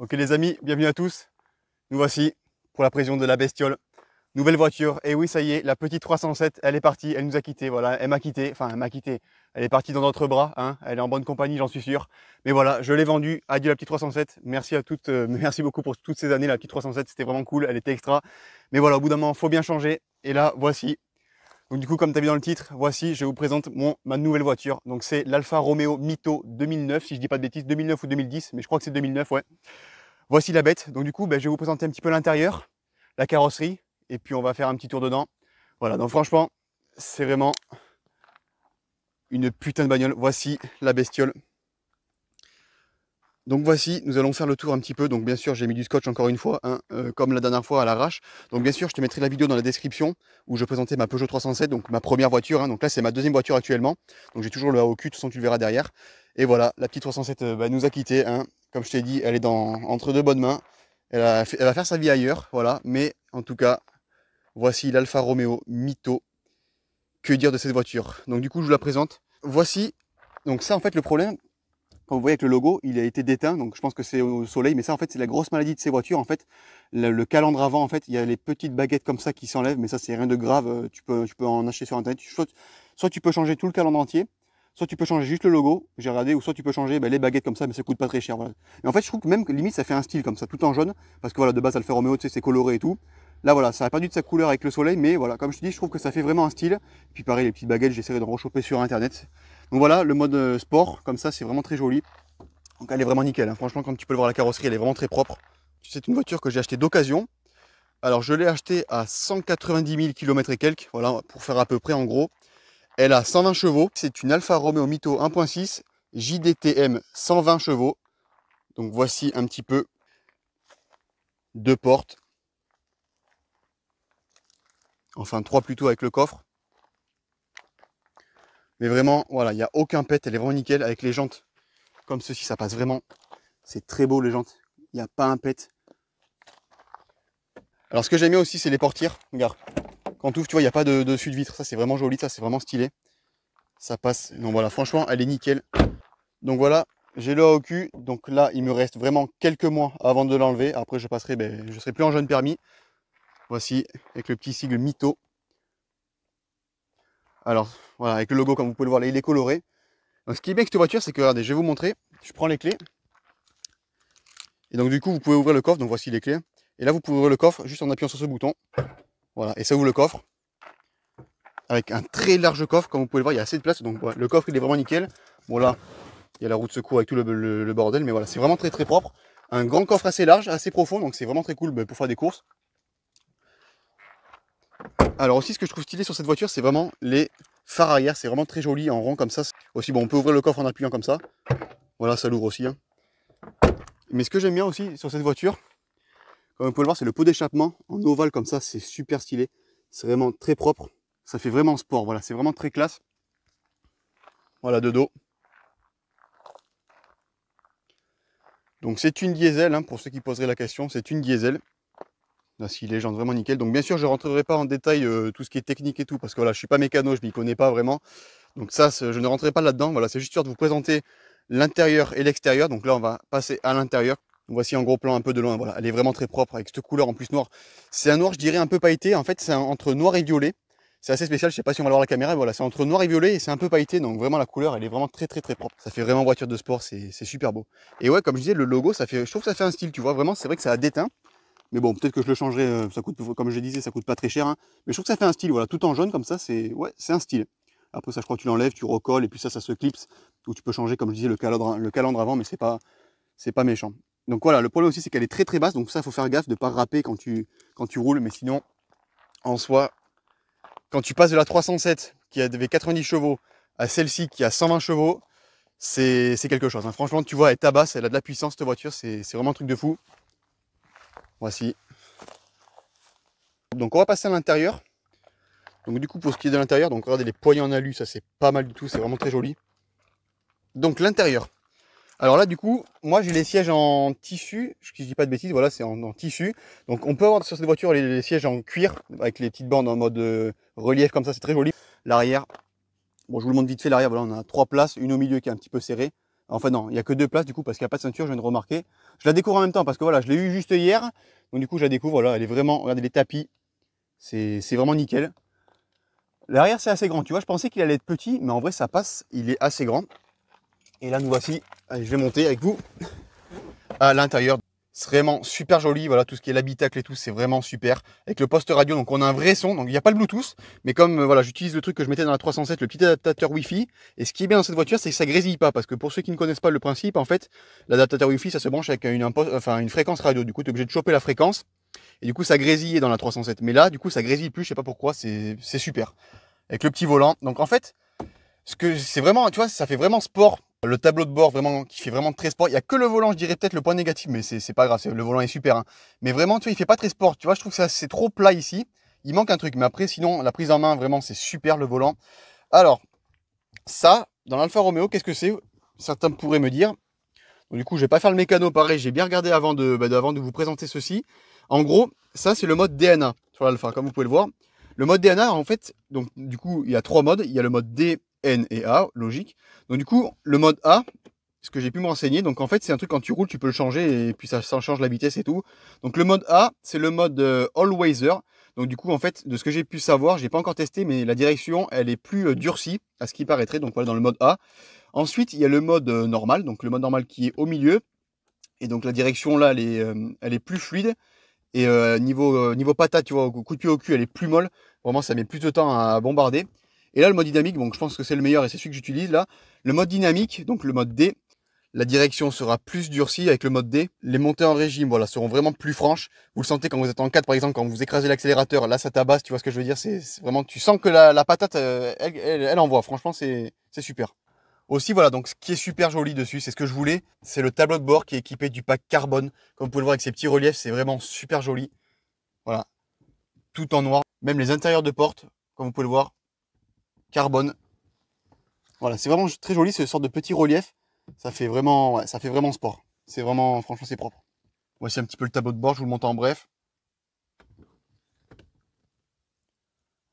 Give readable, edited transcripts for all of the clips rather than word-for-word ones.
Ok les amis, bienvenue à tous. Nous voici pour la prévision de la bestiole. Nouvelle voiture, et oui ça y est, la petite 307, elle est partie, elle nous a quittés, voilà, elle m'a quitté, enfin elle m'a quitté, elle est partie dans notre bras, hein, elle est en bonne compagnie j'en suis sûr. Mais voilà, je l'ai vendue, adieu la petite 307, merci à toutes, merci beaucoup pour toutes ces années, la petite 307, c'était vraiment cool, elle était extra. Mais voilà, au bout d'un moment, faut bien changer, et là, voici. Donc du coup, comme tu as vu dans le titre, voici, je vous présente ma nouvelle voiture. Donc c'est l'Alfa Romeo Mito 2009, si je dis pas de bêtises, 2009 ou 2010, mais je crois que c'est 2009, ouais. Voici la bête. Donc du coup, je vais vous présenter un petit peu l'intérieur, la carrosserie, et puis on va faire un petit tour dedans. Voilà, donc franchement, c'est vraiment une putain de bagnole. Voici la bestiole. Donc voici, nous allons faire le tour un petit peu. Donc bien sûr, j'ai mis du scotch encore une fois, hein, comme la dernière fois à l'arrache. Donc bien sûr, je te mettrai la vidéo dans la description où je présentais ma Peugeot 307, donc ma première voiture. Hein. Donc là, c'est ma deuxième voiture actuellement. Donc j'ai toujours le AOQ, de toute façon tu le verras derrière. Et voilà, la petite 307 nous a quittés. Hein. Comme je t'ai dit, elle est entre deux bonnes mains. Elle va faire sa vie ailleurs, voilà. Mais en tout cas, voici l'Alfa Romeo Mito. Que dire de cette voiture? Donc du coup, je vous la présente. Voici, donc ça en fait le problème, quand vous voyez avec le logo, il a été déteint, donc je pense que c'est au soleil, mais ça en fait c'est la grosse maladie de ces voitures. En fait, le calandre avant, en fait, il y a les petites baguettes comme ça qui s'enlèvent, mais ça c'est rien de grave, tu peux en acheter sur internet. Soit tu peux changer tout le calandre entier, soit tu peux changer juste le logo, j'ai regardé, ou soit tu peux changer les baguettes comme ça, mais ça coûte pas très cher. Voilà. Et en fait, je trouve que même limite ça fait un style comme ça, tout en jaune, parce que voilà, de base Alfa Romeo, tu sais, c'est coloré et tout. Là voilà, ça a perdu de sa couleur avec le soleil, mais voilà, comme je te dis, je trouve que ça fait vraiment un style. Puis pareil, les petites baguettes, j'essaierai de rechoper sur internet. Donc voilà, le mode sport, comme ça, c'est vraiment très joli. Donc elle est vraiment nickel, hein. Franchement, comme tu peux le voir, la carrosserie, elle est vraiment très propre. C'est une voiture que j'ai achetée d'occasion. Alors je l'ai achetée à 190 000 km et quelques, voilà, pour faire à peu près en gros. Elle a 120 chevaux, c'est une Alfa Romeo Mito 1.6 JDTM 120 chevaux. Donc voici un petit peu deux portes. Enfin trois plutôt avec le coffre. Mais vraiment, voilà, il n'y a aucun pet, elle est vraiment nickel. Avec les jantes comme ceci, ça passe vraiment. C'est très beau les jantes, il n'y a pas un pet. Alors ce que j'aime bien aussi, c'est les portières. Regarde, quand tu ouvres, tu vois, il n'y a pas de dessus de vitre. Ça, c'est vraiment joli, ça, c'est vraiment stylé. Ça passe. Donc voilà, franchement, elle est nickel. Donc voilà, j'ai le AOQ. Donc là, il me reste vraiment quelques mois avant de l'enlever. Après, je passerai, je serai plus en jeune permis. Voici, avec le petit sigle Mito. Alors, voilà, avec le logo, comme vous pouvez le voir, là, il est coloré. Donc, ce qui est bien avec cette voiture, c'est que, regardez, je vais vous montrer. Je prends les clés. Et donc, du coup, vous pouvez ouvrir le coffre. Donc, voici les clés. Et là, vous pouvez ouvrir le coffre juste en appuyant sur ce bouton. Voilà, et ça ouvre le coffre. Avec un très large coffre, comme vous pouvez le voir, il y a assez de place. Donc, ouais, le coffre, il est vraiment nickel. Bon, là, il y a la roue de secours avec tout le bordel. Mais voilà, c'est vraiment très, très propre. Un grand coffre assez large, assez profond. Donc, c'est vraiment très cool pour faire des courses. Alors aussi, ce que je trouve stylé sur cette voiture, c'est vraiment les phares arrière. C'est vraiment très joli en rond comme ça. Aussi, bon, on peut ouvrir le coffre en appuyant comme ça. Voilà, ça l'ouvre aussi. Hein. Mais ce que j'aime bien aussi sur cette voiture, comme vous pouvez le voir, c'est le pot d'échappement en ovale comme ça. C'est super stylé. C'est vraiment très propre. Ça fait vraiment sport. Voilà, c'est vraiment très classe. Voilà, de dos. Donc c'est une diesel, hein, pour ceux qui poseraient la question, c'est une diesel. Là, si les gens vraiment nickel. Donc bien sûr, je ne rentrerai pas en détail tout ce qui est technique et tout, parce que voilà, je suis pas mécano, je m'y connais pas vraiment. Donc ça, je ne rentrerai pas là-dedans. Voilà, c'est juste sûr de vous présenter l'intérieur et l'extérieur. Donc là, on va passer à l'intérieur. Voici en gros plan un peu de loin. Voilà, elle est vraiment très propre avec cette couleur en plus noire. C'est un noir, je dirais, un peu pailleté. En fait, c'est entre noir et violet. C'est assez spécial, je sais pas si on va voir la caméra. Voilà, c'est entre noir et violet et c'est un peu pailleté. Donc vraiment, la couleur, elle est vraiment très très très propre. Ça fait vraiment voiture de sport, c'est super beau. Et ouais, comme je disais, le logo, je trouve que ça fait un style, tu vois. Vraiment, c'est vrai que ça a déteint. Mais bon, peut-être que je le changerai, ça coûte, comme je disais, ça coûte pas très cher. Hein. Mais je trouve que ça fait un style, voilà, tout en jaune comme ça, c'est un style. Après ça, je crois que tu l'enlèves, tu recolles, et puis ça se clipse. Ou tu peux changer, comme je disais, le calandre avant, mais c'est pas méchant. Donc voilà, le problème aussi, c'est qu'elle est très très basse, donc ça, il faut faire gaffe de ne pas râper quand tu roules. Mais sinon, en soi, quand tu passes de la 307, qui avait 90 chevaux, à celle-ci, qui a 120 chevaux, c'est quelque chose. Hein. Franchement, tu vois, elle tabasse, elle a de la puissance, cette voiture, c'est vraiment un truc de fou. Voici. Donc on va passer à l'intérieur. Donc du coup, pour ce qui est de l'intérieur, donc regardez les poignées en alu, ça c'est pas mal du tout, c'est vraiment très joli. Donc l'intérieur. Alors là, du coup, moi j'ai les sièges en tissu, je dis pas de bêtises, voilà, c'est en tissu. Donc on peut avoir sur cette voiture les sièges en cuir, avec les petites bandes en mode relief comme ça, c'est très joli. L'arrière, bon je vous le montre vite fait, l'arrière, voilà, on a 3 places, une au milieu qui est un petit peu serrée. Enfin non, il n'y a que 2 places du coup parce qu'il n'y a pas de ceinture, je viens de remarquer. Je la découvre en même temps parce que voilà, je l'ai eu juste hier. Donc du coup, je la découvre, voilà, elle est vraiment, regardez les tapis, c'est vraiment nickel. L'arrière, c'est assez grand, tu vois, je pensais qu'il allait être petit, mais en vrai, ça passe, il est assez grand. Et là, nous voici, allez, je vais monter avec vous à l'intérieur. C'est vraiment super joli, voilà, tout ce qui est l'habitacle et tout, c'est vraiment super. Avec le poste radio, donc on a un vrai son, donc il n'y a pas le Bluetooth, mais comme voilà, j'utilise le truc que je mettais dans la 307, le petit adaptateur Wi-Fi, et ce qui est bien dans cette voiture, c'est que ça grésille pas, parce que pour ceux qui ne connaissent pas le principe, en fait, l'adaptateur Wi-Fi, ça se branche avec une fréquence radio, du coup, tu es obligé de choper la fréquence, et du coup, ça grésillait dans la 307. Mais là, du coup, ça grésille plus, je sais pas pourquoi, c'est super. Avec le petit volant, donc en fait, ce que c'est vraiment, tu vois, ça fait vraiment sport. Le tableau de bord vraiment qui fait vraiment très sport. Il n'y a que le volant, je dirais peut-être le point négatif, mais c'est pas grave, le volant est super. Hein. Mais vraiment, tu vois, il fait pas très sport. Tu vois, je trouve que c'est trop plat ici. Il manque un truc. Mais après, sinon, la prise en main, vraiment, c'est super le volant. Alors, ça, dans l'Alfa Romeo, qu'est-ce que c'est? Certains pourraient me dire. Donc, du coup, je vais pas faire le mécano pareil. J'ai bien regardé avant de vous présenter ceci. En gros, ça, c'est le mode DNA sur l'Alfa, comme vous pouvez le voir. Le mode DNA, en fait, donc du coup, il y a 3 modes. Il y a le mode D, N et A, logique. Donc du coup, le mode A, ce que j'ai pu me renseigner, donc en fait, c'est un truc quand tu roules, tu peux le changer et puis ça change la vitesse et tout. Donc le mode A, c'est le mode All-Weather. Donc du coup, en fait, de ce que j'ai pu savoir, j'ai pas encore testé, mais la direction, elle est plus durcie, à ce qui paraîtrait. Donc voilà, dans le mode A. Ensuite, il y a le mode normal, donc le mode normal qui est au milieu. Et donc la direction là, elle est plus fluide. Et niveau patate, tu vois, coup de pied au cul, elle est plus molle. Vraiment, ça met plus de temps à bombarder. Et là, le mode dynamique, donc je pense que c'est le meilleur et c'est celui que j'utilise là. Le mode dynamique, donc le mode D, la direction sera plus durcie avec le mode D. Les montées en régime, voilà, seront vraiment plus franches. Vous le sentez quand vous êtes en 4, par exemple, quand vous écrasez l'accélérateur, là, ça tabasse, tu vois ce que je veux dire. C'est vraiment, tu sens que la patate, elle envoie. Franchement, c'est super. Aussi, voilà, donc ce qui est super joli dessus, c'est ce que je voulais, c'est le tableau de bord qui est équipé du pack carbone. Comme vous pouvez le voir avec ces petits reliefs, c'est vraiment super joli. Voilà, tout en noir. Même les intérieurs de porte, comme vous pouvez le voir, carbone. Voilà, c'est vraiment très joli, ce sorte de petit relief. Ça fait vraiment, ouais, ça fait vraiment sport. C'est vraiment, franchement, c'est propre. Voici un petit peu le tableau de bord, je vous le montre en bref.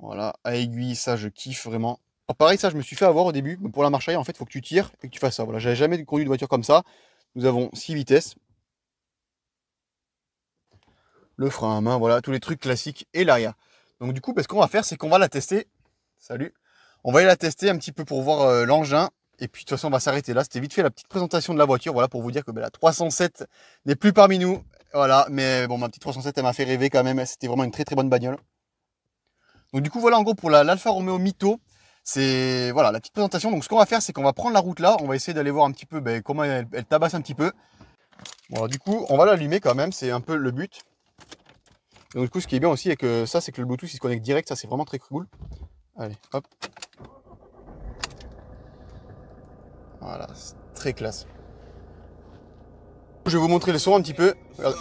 Voilà, à aiguille, ça je kiffe vraiment. Alors pareil, ça je me suis fait avoir au début, mais pour la marche arrière, en fait, il faut que tu tires et que tu fasses ça. Voilà, j'avais jamais conduit de voiture comme ça. Nous avons 6 vitesses. Le frein à main, voilà, tous les trucs classiques et l'arrière. Donc du coup, ce qu'on va faire, c'est qu'on va la tester. Salut. On va aller la tester un petit peu pour voir l'engin. Et puis de toute façon, on va s'arrêter là. C'était vite fait la petite présentation de la voiture. Voilà, pour vous dire que la 307 n'est plus parmi nous. Voilà, mais bon, ma petite 307, elle m'a fait rêver quand même. C'était vraiment une très très bonne bagnole. Donc du coup, voilà en gros pour l'Alfa Romeo Mito. C'est voilà la petite présentation. Donc ce qu'on va faire, c'est qu'on va prendre la route là. On va essayer d'aller voir un petit peu comment elle tabasse un petit peu. Bon, alors, du coup, on va l'allumer quand même. C'est un peu le but. Donc du coup, ce qui est bien aussi avec ça, c'est que le Bluetooth il se connecte direct. Ça, c'est vraiment très cool. Allez, hop. Voilà, c'est très classe. Je vais vous montrer le son un petit peu. Regardez.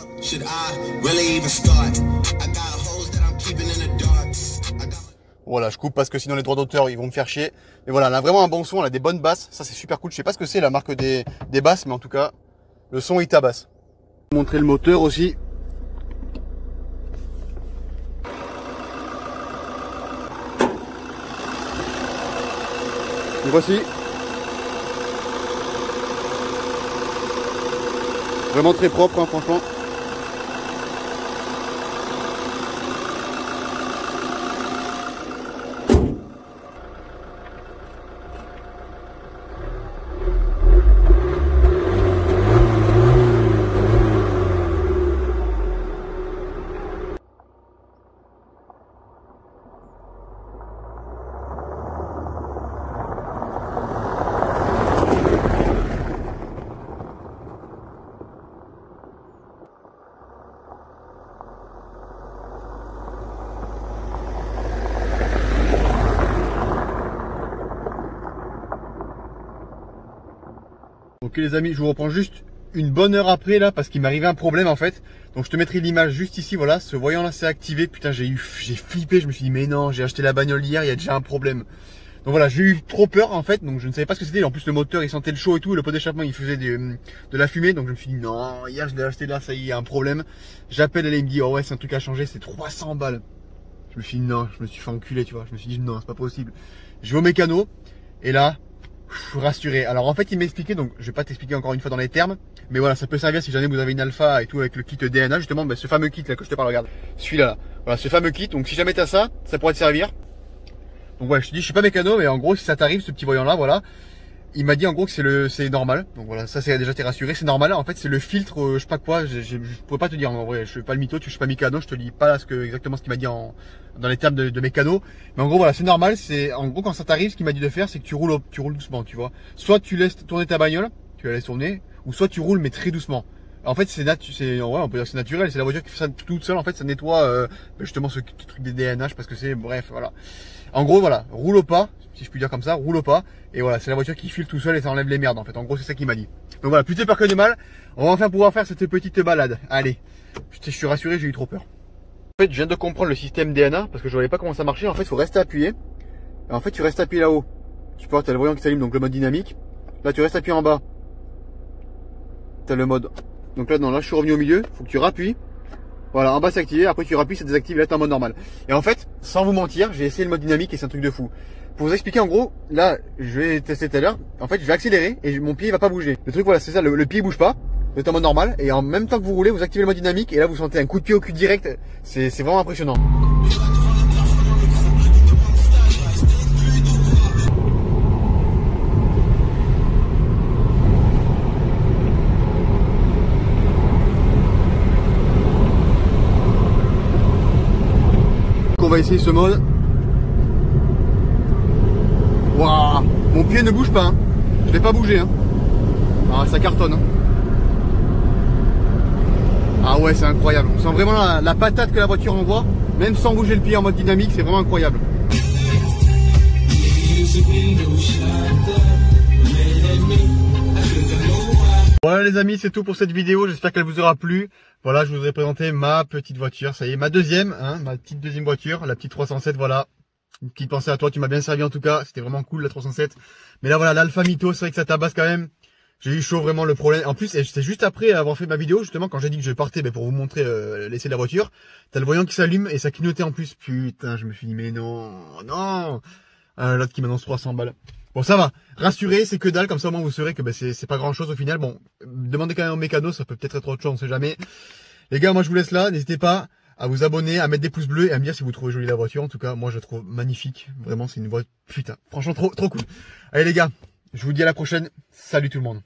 Voilà, je coupe parce que sinon les droits d'auteur ils vont me faire chier. Mais voilà, elle a vraiment un bon son, elle a des bonnes basses. Ça c'est super cool. Je sais pas ce que c'est la marque des basses, mais en tout cas, le son il tabasse. Je vais vous montrer le moteur aussi. Donc voici. Vraiment très propre, hein, franchement. Ok les amis, je vous reprends juste une bonne heure après là parce qu'il m'est arrivé un problème en fait. Donc je te mettrai l'image juste ici, voilà, ce voyant là s'est activé. Putain, j'ai flippé, je me suis dit mais non, j'ai acheté la bagnole hier, il y a déjà un problème. Donc voilà, j'ai eu trop peur en fait, donc je ne savais pas ce que c'était. En plus le moteur il sentait le chaud et tout, et le pot d'échappement il faisait de la fumée. Donc je me suis dit non, hier je l'ai acheté là, ça y est, il y a un problème. J'appelle, elle me dit oh ouais c'est un truc à changer, c'est 300 balles. Je me suis dit non, je me suis fait enculer tu vois, je me suis dit non c'est pas possible. Je vais au mécano et là, rassuré. Alors en fait il m'expliquait, donc je vais pas t'expliquer encore une fois dans les termes, mais voilà, ça peut servir si jamais vous avez une alpha et tout avec le kit DNA, justement, ce fameux kit là que je te parle, regarde, celui-là, là. Voilà, ce fameux kit, donc si jamais t'as ça, ça pourrait te servir. Donc ouais, je te dis, je suis pas mécano, mais en gros si ça t'arrive, ce petit voyant là, voilà, il m'a dit en gros que c'est normal, donc voilà, ça c'est déjà t'es rassuré, c'est normal, en fait c'est le filtre, je sais pas quoi, je pourrais pas te dire, en vrai, je suis pas le mytho, je suis pas mécano, je te dis pas exactement ce qu'il m'a dit dans les termes de mécano, mais en gros voilà, c'est normal, c'est en gros quand ça t'arrive, ce qu'il m'a dit de faire, c'est que tu roules doucement, tu vois, soit tu laisses tourner ta bagnole, tu la laisses tourner, ou soit tu roules mais très doucement. En fait c'est ouais, on peut dire que c'est naturel, c'est la voiture qui fait ça toute seule, en fait ça nettoie justement ce truc des DNH, parce que c'est, bref, voilà. En gros voilà, roule au pas, si je puis dire comme ça, roule au pas, et voilà, c'est la voiture qui file tout seul et ça enlève les merdes en fait, en gros c'est ça qu'il m'a dit. Donc voilà, plus de peur que de mal, on va enfin pouvoir faire cette petite balade, allez, je suis rassuré, j'ai eu trop peur. En fait je viens de comprendre le système DNA, parce que je voyais pas comment ça marchait, en fait il faut rester appuyé, et en fait tu restes appuyé là-haut, tu peux voir, t'as le voyant qui s'allume, donc le mode dynamique, là tu restes appuyé en bas, t'as le mode, donc là non, là je suis revenu au milieu, faut que tu rappuies. Voilà, en bas c'est activé, après tu rappuies, c'est désactivé, là t'es en mode normal. Et en fait, sans vous mentir, j'ai essayé le mode dynamique et c'est un truc de fou. Pour vous expliquer en gros, là, je vais tester tout à l'heure, en fait je vais accélérer et mon pied il va pas bouger. Le truc voilà, c'est ça, le pied il bouge pas, vous êtes en mode normal, et en même temps que vous roulez, vous activez le mode dynamique, et là vous sentez un coup de pied au cul direct, c'est vraiment impressionnant. On va essayer ce mode. Waouh, mon pied ne bouge pas, hein. Je l'ai pas bougé, hein. Ah, ça cartonne, hein. Ah ouais, c'est incroyable. On sent vraiment la patate que la voiture envoie, même sans bouger le pied en mode dynamique, c'est vraiment incroyable. Voilà les amis, c'est tout pour cette vidéo, j'espère qu'elle vous aura plu. Voilà, je vous ai présenté ma petite voiture, ça y est, ma deuxième, hein, ma petite deuxième voiture, la petite 307, voilà. Une petite pensée à toi, tu m'as bien servi en tout cas, c'était vraiment cool la 307. Mais là voilà, l'Alfa Mytho, c'est vrai que ça tabasse quand même. J'ai eu chaud vraiment, le problème. En plus, c'est juste après avoir fait ma vidéo, justement, quand j'ai dit que je partais pour vous montrer l'essai de la voiture, t'as le voyant qui s'allume et ça clignotait en plus. Putain, je me suis dit, mais non, non. L'autre qui m'annonce 300 balles. Bon, ça va. Rassurez, c'est que dalle, comme ça au moins vous saurez que c'est pas grand chose au final. Bon, demandez quand même au mécano, ça peut peut-être être autre chose, on sait jamais. Les gars, moi je vous laisse là, n'hésitez pas à vous abonner, à mettre des pouces bleus et à me dire si vous trouvez jolie la voiture. En tout cas, moi je la trouve magnifique. Vraiment, c'est une voiture, putain, franchement trop cool. Allez les gars, je vous dis à la prochaine. Salut tout le monde.